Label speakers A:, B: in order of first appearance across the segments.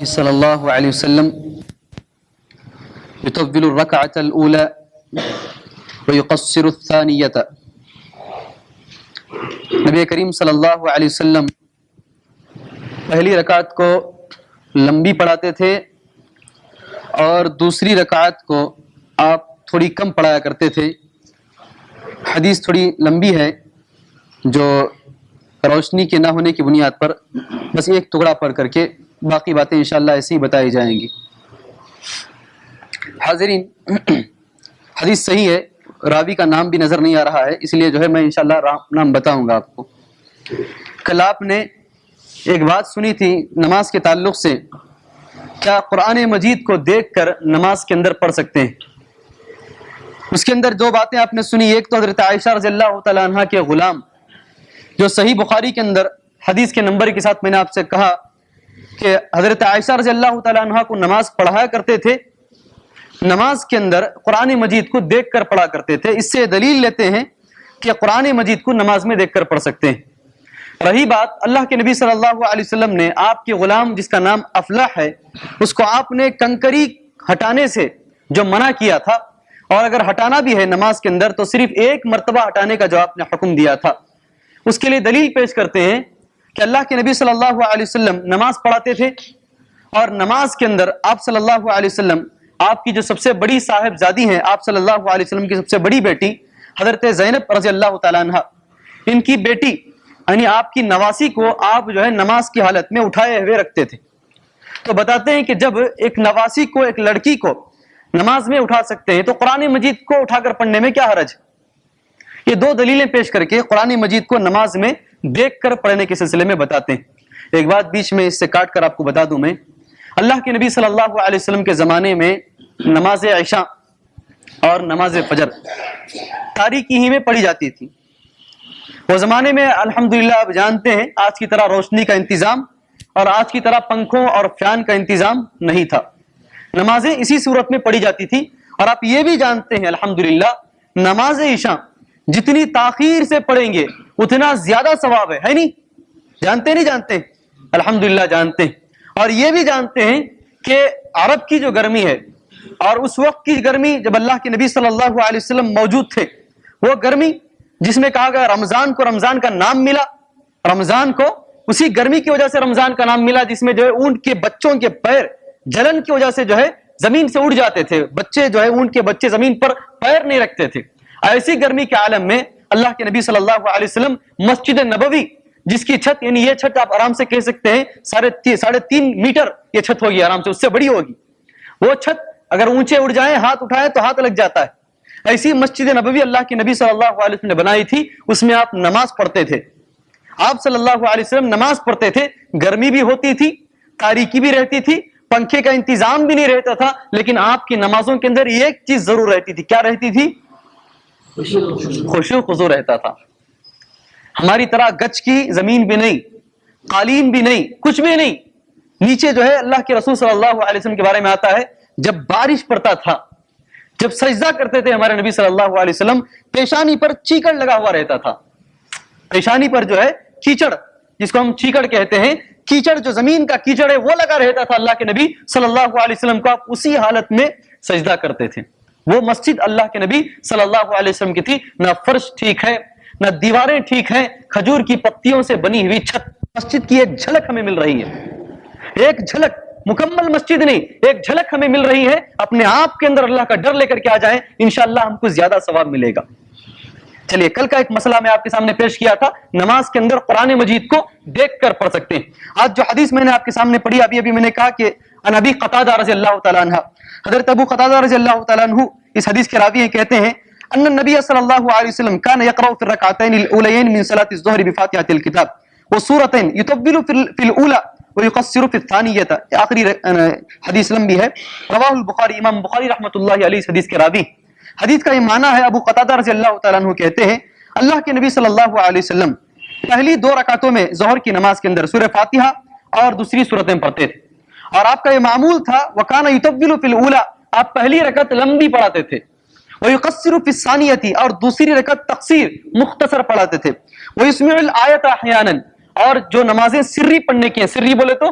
A: صلی اللہ علیہ وسلم يطول الركعة الأولى ويقصر الثانية. نبی کریم صلی اللہ علیہ وسلم پہلی رکعت کو لمبی پڑھاتے تھے اور دوسری رکعت کو آپ تھوڑی کم پڑھایا کرتے تھے. حدیث تھوڑی لمبی ہے جو روشنی کے نہ ہونے کی بنیاد پر بس ایک ٹکڑا پڑھ کر کے باقی باتیں انشاءاللہ ایسے ہی بتائی جائیں گی. حاضرین، حدیث صحیح ہے، راوی کا نام بھی نظر نہیں آ رہا ہے، اس لیے جو ہے میں انشاءاللہ نام بتاؤں گا آپ کو. کل آپ نے ایک بات سنی تھی نماز کے تعلق سے، کیا قرآن مجید کو دیکھ کر نماز کے اندر پڑھ سکتے ہیں؟ اس کے اندر دو باتیں آپ نے سنی. ایک تو حضرت عائشہ رضی اللہ تعالیٰ عنہ کے غلام، جو صحیح بخاری کے اندر حدیث کے نمبر کے ساتھ میں نے آپ سے کہا کہ حضرت عائشہ رضی اللہ تعالیٰ عنہ کو نماز پڑھایا کرتے تھے، نماز کے اندر قرآن مجید کو دیکھ کر پڑھا کرتے تھے. اس سے دلیل لیتے ہیں کہ قرآن مجید کو نماز میں دیکھ کر پڑھ سکتے ہیں. رہی بات اللہ کے نبی صلی اللہ علیہ وسلم نے آپ کے غلام جس کا نام افلح ہے، اس کو آپ نے کنکری ہٹانے سے جو منع کیا تھا، اور اگر ہٹانا بھی ہے نماز کے اندر تو صرف ایک مرتبہ ہٹانے کا جو آپ نے حکم دیا تھا، اس کے لیے دلیل پیش کرتے ہیں کہ اللہ کے نبی صلی اللہ علیہ وسلم نماز پڑھاتے تھے، اور نماز کے اندر آپ صلی اللہ علیہ وسلم، آپ کی جو سب سے بڑی صاحبزادی ہیں، آپ صلی اللہ علیہ وسلم کی سب سے بڑی بیٹی حضرت زینب رضی اللہ تعالیٰ عنہ، ان کی بیٹی یعنی آپ کی نواسی کو آپ جو ہے نماز کی حالت میں اٹھائے ہوئے رکھتے تھے. تو بتاتے ہیں کہ جب ایک نواسی کو، ایک لڑکی کو نماز میں اٹھا سکتے ہیں تو قرآن مجید کو اٹھا کر پڑھنے میں کیا حرج؟ یہ دو دلیلیں پیش کر کے قرآن مجید کو نماز میں دیکھ کر پڑھنے کے سلسلے میں بتاتے ہیں. ایک بات بیچ میں اس سے کاٹ کر آپ کو بتا دوں، میں اللہ کے نبی صلی اللہ علیہ وسلم کے زمانے میں نماز عشاء اور نماز فجر تاریکی ہی میں پڑھی جاتی تھی. وہ زمانے میں الحمدللہ آپ جانتے ہیں آج کی طرح روشنی کا انتظام اور آج کی طرح پنکھوں اور فین کا انتظام نہیں تھا. نمازیں اسی صورت میں پڑھی جاتی تھی. اور آپ یہ بھی جانتے ہیں الحمدللہ نماز عشاء جتنی تاخیر سے پڑھیں گے اتنا زیادہ ثواب ہے نہیں؟ جانتے نہیں جانتے؟ الحمدللہ جانتے ہیں. اور یہ بھی جانتے ہیں کہ عرب کی جو گرمی ہے اور اس وقت کی گرمی جب اللہ کے نبی صلی اللہ علیہ وسلم موجود تھے، وہ گرمی جس میں کہا گیا رمضان کو رمضان کا نام ملا، رمضان کو اسی گرمی کی وجہ سے رمضان کا نام ملا جس میں جو ہے اونٹ کے بچوں کے پیر جلن کی وجہ سے جو ہے زمین سے اڑ جاتے تھے، بچے جو ہے اونٹ کے بچے زمین پر پیر نہیں رکھتے تھے. ایسی گرمی کے عالم میں اللہ کے نبی صلی اللہ علیہ وسلم مسجد نبوی جس کی چھت، یعنی یہ چھت آپ آرام سے کہہ سکتے ہیں 3.5 میٹر یہ چھت ہوگی، آرام سے اس سے بڑی ہوگی. وہ چھت اگر اونچے اڑ جائیں، ہاتھ اٹھائیں تو ہاتھ لگ جاتا ہے. ایسی مسجد نبوی اللہ کے نبی صلی اللہ علیہ وسلم نے بنائی تھی، اس میں آپ نماز پڑھتے تھے. آپ صلی اللہ علیہ وسلم نماز پڑھتے تھے، گرمی بھی ہوتی تھی، تاریکی بھی رہتی تھی، پنکھے کا انتظام بھی نہیں رہتا تھا، لیکن آپ کی نمازوں کے اندر ایک چیز ضرور رہتی تھی. کیا رہتی تھی؟ خشوع خضوع رہتا تھا. ہماری طرح گچ کی زمین بھی نہیں، قالین بھی نہیں، کچھ بھی نہیں. نیچے جو ہے اللہ کے رسول صلی اللہ علیہ وسلم کے بارے میں آتا ہے جب بارش پڑتا تھا، جب سجدہ کرتے تھے ہمارے نبی صلی اللہ علیہ وسلم، پیشانی پر چیکڑ لگا ہوا رہتا تھا. پیشانی پر جو ہے کیچڑ، جس کو ہم چیکڑ کہتے ہیں، کیچڑ جو زمین کا کیچڑ ہے وہ لگا رہتا تھا اللہ کے نبی صلی اللہ علیہ وسلم کو. آپ اسی حالت میں سجدہ کرتے تھے. وہ مسجد اللہ کے نبی صلی اللہ علیہ وسلم کی تھی. نہ فرش ٹھیک ہے، نہ دیواریں ٹھیک ہیں، کھجور کی پتیوں سے بنی ہوئی چھت. مسجد کی ایک جھلک ہمیں مل رہی ہے، ایک جھلک، مکمل مسجد نہیں، ایک جھلک ہمیں مل رہی ہے. اپنے آپ کے اندر اللہ کا ڈر لے کر کے آ جائیں، انشاءاللہ ہم کو زیادہ ثواب ملے گا. چلیے، کل کا ایک مسئلہ میں آپ کے سامنے پیش کیا تھا، نماز کے اندر قرآن مجید کو دیکھ کر پڑھ سکتے ہیں. آج جو حدیث میں نے آپ کے سامنے پڑھی، ابھی میں نے کہا کہ عن ابی قتادہ رضی اللہ تعالیٰ عنہ، حضرت ابو قتادہ رضی اللہ تعالیٰ عنہ اس حدیث کے راوی ہیں، کہتے ہیں ان النبی صلی اللہ علیہ وسلم كان يقرأ في الركعتين الاوليين من صلاة الظهر بفاتحة الكتاب وسورتين يطول في الاولى ويقصر في الثانية. آخری حدیث لمبی ہے، رواہ البخاری، امام بخاری رحمۃ اللہ علیہ اس حدیث کے راوی. حدیث کا یہ معنی ہے، ابو قتادہ رضی اللہ تعالیٰ عنہ کہتے ہیں اللہ کے نبی صلی اللہ علیہ وسلم پہلی 2 رکعتوں میں ظہر کی نماز کے اندر سورہ فاتحہ اور دوسری سورتیں پڑھتے تھے. اور آپ کا یہ معمول تھا وَكَانَ يُطَوِّلُ فِي الْأُولَى، آپ پہلی رکعت لمبی پڑھاتے تھے، وَيُقَصِّرُ فِي الثَّانِيَةِ، اور دوسری رکعت تقصیر مختصر پڑھاتے تھے، وَيُسْمِعُ الْآيَةَ أَحْيَانًا، اور جو نمازیں سری پڑھنے کی ہیں، سری بولے تو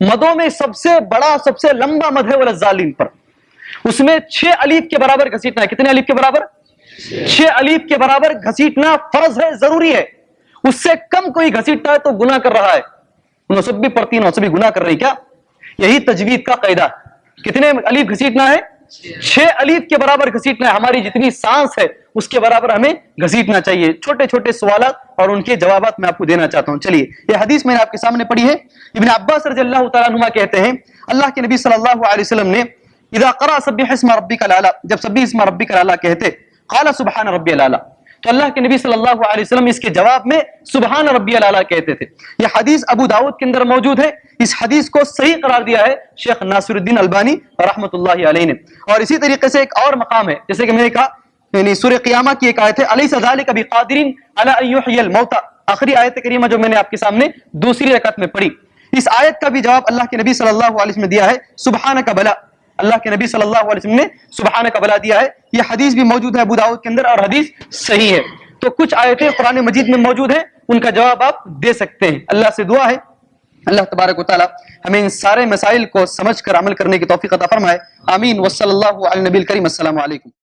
A: مدوں میں سب سے بڑا سب سے لمبا مد ہے والظالین پر، اس میں 6 الف کے برابر گھسیٹنا ہے. کتنے الف کے برابر؟ 6 الف کے برابر گھسیٹنا فرض ہے، ضروری ہے. اس سے کم کوئی گھسیٹتا ہے تو گناہ کر رہا ہے. نصب بھی پڑھتی ہے، نصب بھی گناہ کر رہی. کیا یہی تجوید کا قاعدہ؟ کتنے الف گھسیٹنا ہے؟ 6 الف کے برابر گھسیٹنا ہے. ہماری جتنی سانس ہے اس کے برابر ہمیں گھسیٹنا چاہیے. چھوٹے چھوٹے سوالات اور ان کے جوابات میں آپ کو دینا چاہتا ہوں. چلیے یہ حدیث میں نے آپ کے سامنے پڑھی ہے. ابن عباس رضی اللہ تعالیٰ عنہما کہتے ہیں اللہ کے نبی صلی اللہ علیہ وسلم نے اذا قرأ سبح اسم ربک الاعلی، جب سبح اسم ربک الاعلی کہتے قال سبحان ربی الاعلی، تو اللہ کے نبی صلی اللہ علیہ وسلم اس کے جواب میں سبحان ربی الاعلی کہتے تھے. یہ حدیث ابو داؤد کے اندر موجود ہے. اس حدیث کو صحیح قرار دیا ہے شیخ ناصر الدین البانی رحمۃ اللہ علیہ نے. اور اسی طریقے سے ایک اور مقام ہے، جیسے کہ میں نے کہا یعنی سورہ قیامہ کی ایک آیت ہے الیس ذالک بقادر علی ان یحیی الموتى، آخری آیت کریمہ جو میں نے آپ کے سامنے دوسری رکعت میں پڑھی. اس آیت کا بھی جواب اللہ کے نبی صلی اللہ علیہ وسلم نے دیا ہے سبحانک بلا. اللہ کے نبی صلی اللہ علیہ وسلم نے سبحانک بلا دیا ہے. یہ حدیث بھی موجود ہے ابو داؤد کے اندر اور حدیث صحیح ہے. تو کچھ آیتیں قرآن مجید میں موجود ہیں، ان کا جواب آپ دے سکتے ہیں. اللہ سے دعا ہے اللہ تبارک و تعالی ہمیں ان سارے مسائل کو سمجھ کر عمل کرنے کی توفیق عطا فرمائے. آمین. وصلی اللہ علی نبی الکریم. السلام علیکم.